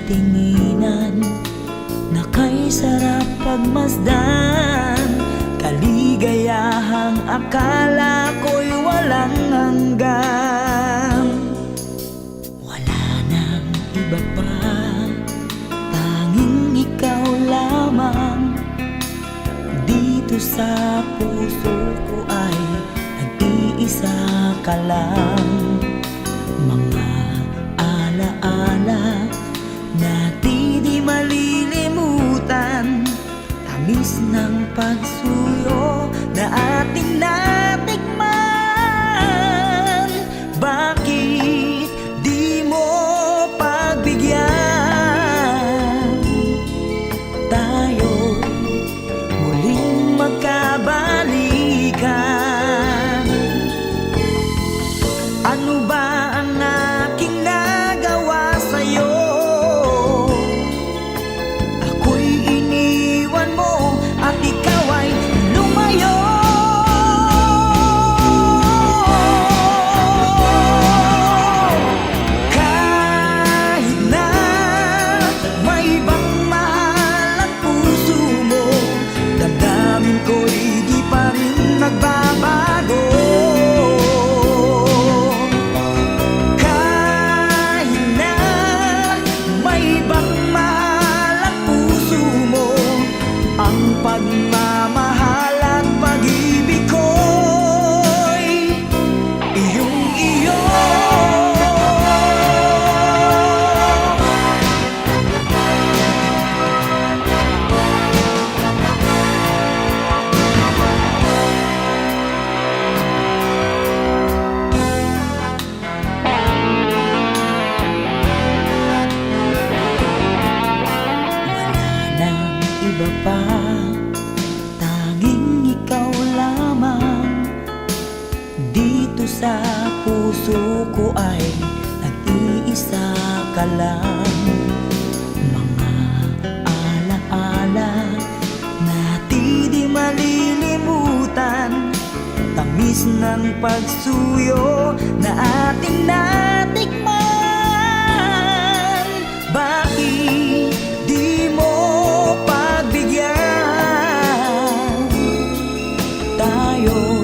tinginan na kay sarap pagmasdan, kaligayahang akala ko'y walang hanggan. Wala nang iba pa, tanging ikaw lamang. Dito sa puso ko ay nag-iisa ka lang. Mga alaala na di malilimutan, tamis ng pagsuyo na ating natikman. Bakit di mo pagbigyan tayo muling magkabalikan? Ano ba ang aking nagawa sa'yo? Ako'y iniwan mo at ikaw ay lumayo. Kahit na may ibang mahal ang puso mo, damdamin ko'y di pa rin nagbabago. Pagmamahal at pag-ibig ko'y iyong-iyo. Wala nang iba pa, ikaw lamang. Dito sa puso ko ay nag-iisa ka lang. Mga alaala na di malilimutan, tamis ng pagsuyo na ating natikman. Bakit di mo pagbigyan tayo